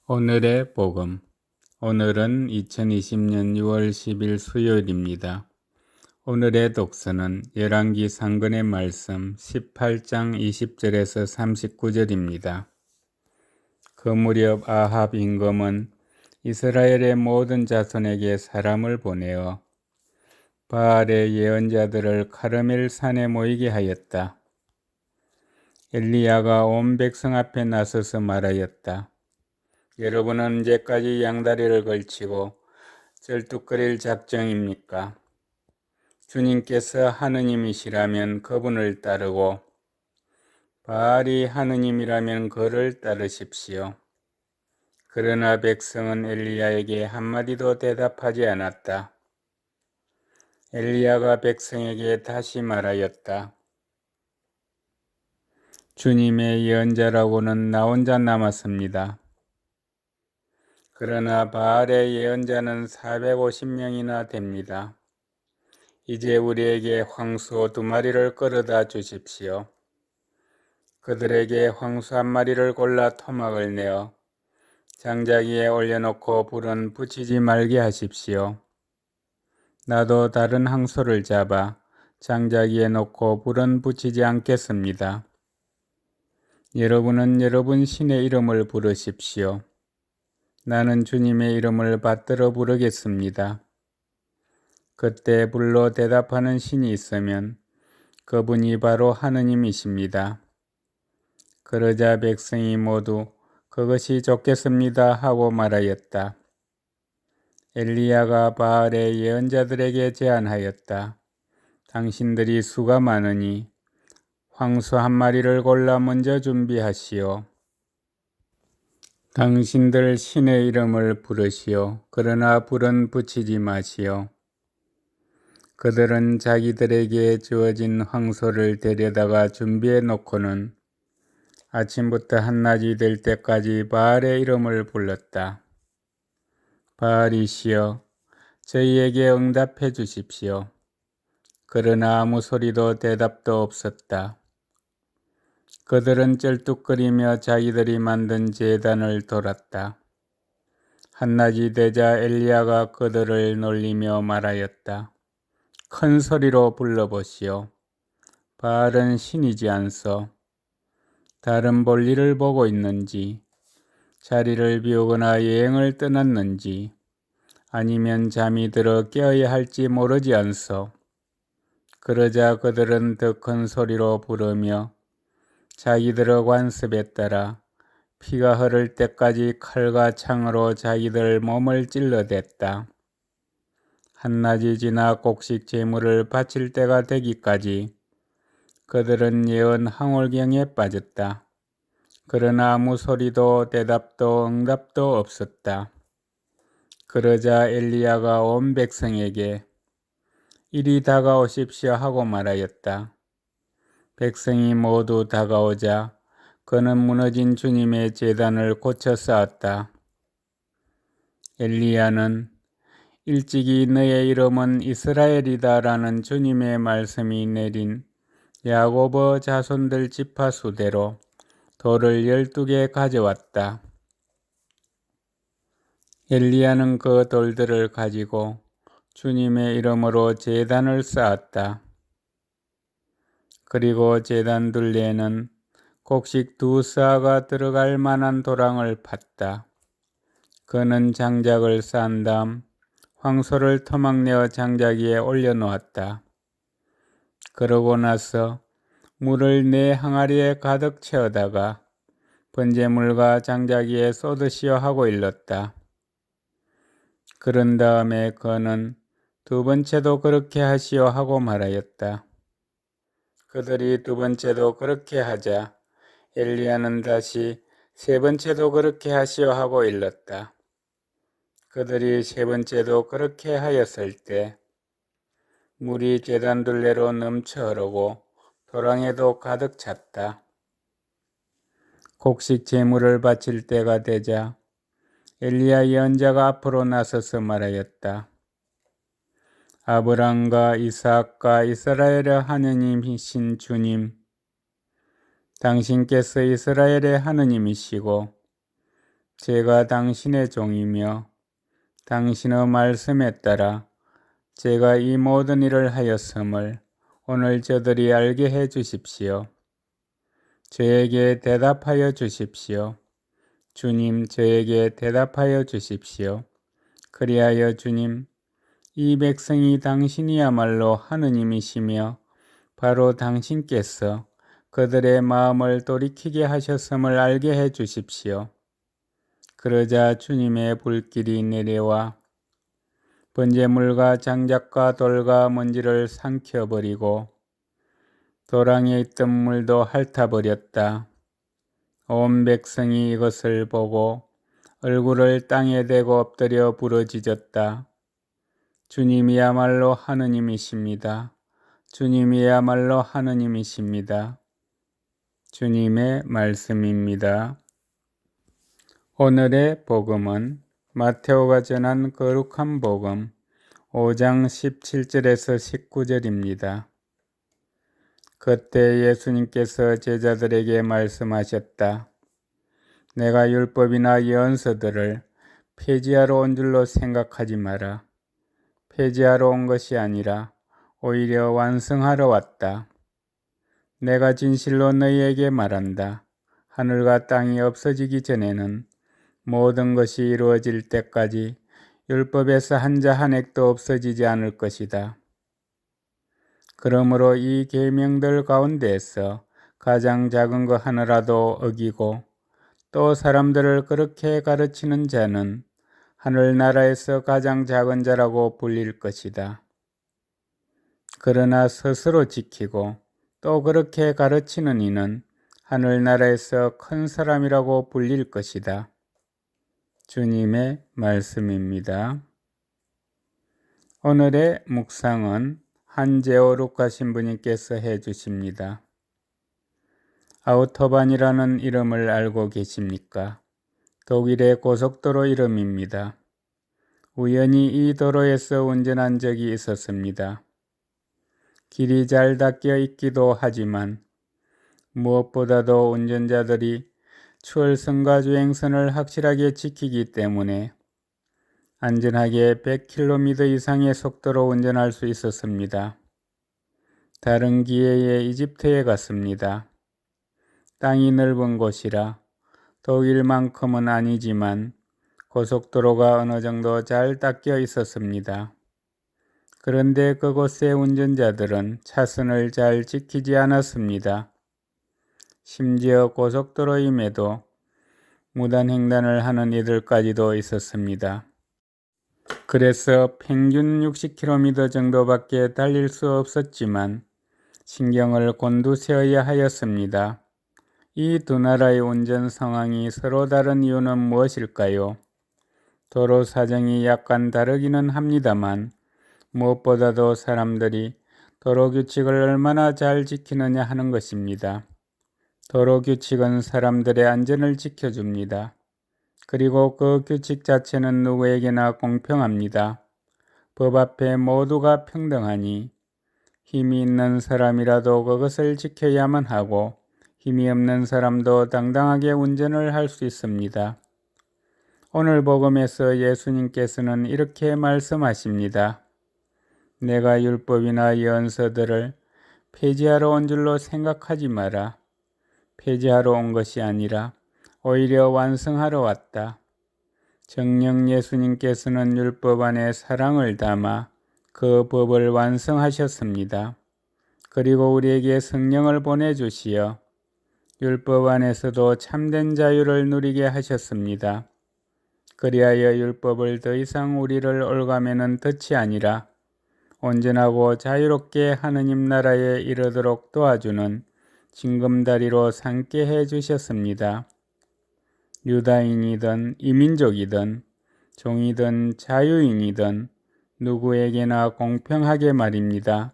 오늘의 복음. 오늘은 2020년 6월 10일 수요일입니다. 오늘의 독서는 열왕기 상근의 말씀 18장 20절에서 39절입니다. 그 무렵 아합 임금은 이스라엘의 모든 자손에게 사람을 보내어 바알의 예언자들을 카르멜 산에 모이게 하였다. 엘리야가 온 백성 앞에 나서서 말하였다. 여러분은 언제까지 양다리를 걸치고 쩔뚝거릴 작정입니까? 주님께서 하느님이시라면 그분을 따르고 바알이 하느님이라면 그를 따르십시오. 그러나 백성은 엘리야에게 한마디도 대답하지 않았다. 엘리야가 백성에게 다시 말하였다. 주님의 예언자라고는 나 혼자 남았습니다. 그러나 바알의 예언자는 450명이나 됩니다. 이제 우리에게 황소 2마리를 끌어다 주십시오. 그들에게 황소 1마리를 골라 토막을 내어 장자기에 올려놓고 불은 붙이지 말게 하십시오. 나도 다른 황소를 잡아 장자기에 놓고 불은 붙이지 않겠습니다. 여러분은 여러분 신의 이름을 부르십시오. 나는 주님의 이름을 받들어 부르겠습니다. 그때 불로 대답하는 신이 있으면 그분이 바로 하느님이십니다. 그러자 백성이 모두 그것이 좋겠습니다 하고 말하였다. 엘리야가 바알의 예언자들에게 제안하였다. 당신들이 수가 많으니 황소 1마리를 골라 먼저 준비하시오. 당신들 신의 이름을 부르시오. 그러나 불은 붙이지 마시오. 그들은 자기들에게 주어진 황소를 데려다가 준비해 놓고는 아침부터 한낮이 될 때까지 바알의 이름을 불렀다. 바알이시여, 저희에게 응답해 주십시오. 그러나 아무 소리도 대답도 없었다. 그들은 쩔뚝거리며 자기들이 만든 제단을 돌았다. 한낮이 되자 엘리야가 그들을 놀리며 말하였다. 큰 소리로 불러보시오. 바알은 신이지 않소. 다른 볼일을 보고 있는지, 자리를 비우거나 여행을 떠났는지, 아니면 잠이 들어 깨어야 할지 모르지 않소. 그러자 그들은 더 큰 소리로 부르며 자기들의 관습에 따라 피가 흐를 때까지 칼과 창으로 자기들 몸을 찔러댔다. 한낮이 지나 곡식 제물을 바칠 때가 되기까지 그들은 예언 항울경에 빠졌다. 그러나 아무 소리도 대답도 응답도 없었다. 그러자 엘리야가 온 백성에게 이리 다가오십시오 하고 말하였다. 백성이 모두 다가오자 그는 무너진 주님의 제단을 고쳐 쌓았다. 엘리야는 일찍이 너의 이름은 이스라엘이다 라는 주님의 말씀이 내린 야고보 자손들 지파 수대로 돌을 12개 가져왔다. 엘리야는 그 돌들을 가지고 주님의 이름으로 제단을 쌓았다. 그리고 제단 둘레에는 곡식 2사가 들어갈 만한 도랑을 팠다. 그는 장작을 쌓은 다음 황소를 토막내어 장자기에 올려놓았다. 그러고 나서 물을 4항아리에 가득 채워다가 번제물과 장자기에 쏟으시오 하고 일렀다. 그런 다음에 그는 2번째도 그렇게 하시오 하고 말하였다. 그들이 2번째도 그렇게 하자 엘리야는 다시 3번째도 그렇게 하시오 하고 일렀다. 그들이 3번째도 그렇게 하였을 때 물이 제단 둘레로 넘쳐 흐르고 도랑에도 가득 찼다. 곡식 제물을 바칠 때가 되자 엘리야 예언자가 앞으로 나서서 말하였다. 아브람과 이삭과 이스라엘의 하느님이신 주님, 당신께서 이스라엘의 하느님이시고 제가 당신의 종이며 당신의 말씀에 따라 제가 이 모든 일을 하였음을 오늘 저들이 알게 해 주십시오. 저에게 대답하여 주십시오. 주님, 저에게 대답하여 주십시오. 그리하여 주님, 이 백성이 당신이야말로 하느님이시며 바로 당신께서 그들의 마음을 돌이키게 하셨음을 알게 해 주십시오. 그러자 주님의 불길이 내려와 번제물과 장작과 돌과 먼지를 삼켜버리고 도랑에 있던 물도 핥아버렸다. 온 백성이 이것을 보고 얼굴을 땅에 대고 엎드려 부르짖었다. 주님이야말로 하느님이십니다. 주님이야말로 하느님이십니다. 주님의 말씀입니다. 오늘의 복음은 마테오가 전한 거룩한 복음 5장 17절에서 19절입니다. 그때 예수님께서 제자들에게 말씀하셨다. 내가 율법이나 예언서들을 폐지하러 온 줄로 생각하지 마라. 폐지하러 온 것이 아니라 오히려 완성하러 왔다. 내가 진실로 너희에게 말한다. 하늘과 땅이 없어지기 전에는 모든 것이 이루어질 때까지 율법에서 한 자 한 획도 없어지지 않을 것이다. 그러므로 이 계명들 가운데에서 가장 작은 거 하나라도 어기고 또 사람들을 그렇게 가르치는 자는 하늘나라에서 가장 작은 자라고 불릴 것이다. 그러나 스스로 지키고 또 그렇게 가르치는 이는 하늘나라에서 큰 사람이라고 불릴 것이다. 주님의 말씀입니다. 오늘의 묵상은 한재호 루카 신부님께서 해주십니다. 아우토반이라는 이름을 알고 계십니까? 독일의 고속도로 이름입니다. 우연히 이 도로에서 운전한 적이 있었습니다. 길이 잘 닦여 있기도 하지만 무엇보다도 운전자들이 추월선과 주행선을 확실하게 지키기 때문에 안전하게 100km 이상의 속도로 운전할 수 있었습니다. 다른 기회에 이집트에 갔습니다. 땅이 넓은 곳이라 독일만큼은 아니지만 고속도로가 어느 정도 잘 닦여 있었습니다. 그런데 그곳의 운전자들은 차선을 잘 지키지 않았습니다. 심지어 고속도로임에도 무단횡단을 하는 이들까지도 있었습니다. 그래서 평균 60km 정도밖에 달릴 수 없었지만 신경을 곤두세워야 하였습니다. 이 두 나라의 운전 상황이 서로 다른 이유는 무엇일까요? 도로 사정이 약간 다르기는 합니다만 무엇보다도 사람들이 도로 규칙을 얼마나 잘 지키느냐 하는 것입니다. 도로 규칙은 사람들의 안전을 지켜줍니다. 그리고 그 규칙 자체는 누구에게나 공평합니다. 법 앞에 모두가 평등하니 힘이 있는 사람이라도 그것을 지켜야만 하고 힘이 없는 사람도 당당하게 운전을 할 수 있습니다. 오늘 복음에서 예수님께서는 이렇게 말씀하십니다. 내가 율법이나 예언서들을 폐지하러 온 줄로 생각하지 마라. 폐지하러 온 것이 아니라 오히려 완성하러 왔다. 정녕 예수님께서는 율법 안에 사랑을 담아 그 법을 완성하셨습니다. 그리고 우리에게 성령을 보내주시어 율법 안에서도 참된 자유를 누리게 하셨습니다. 그리하여 율법을 더 이상 우리를 올가매는 덫이 아니라 온전하고 자유롭게 하느님 나라에 이르도록 도와주는 징검다리로 삼게 해 주셨습니다. 유다인이든 이민족이든 종이든 자유인이든 누구에게나 공평하게 말입니다.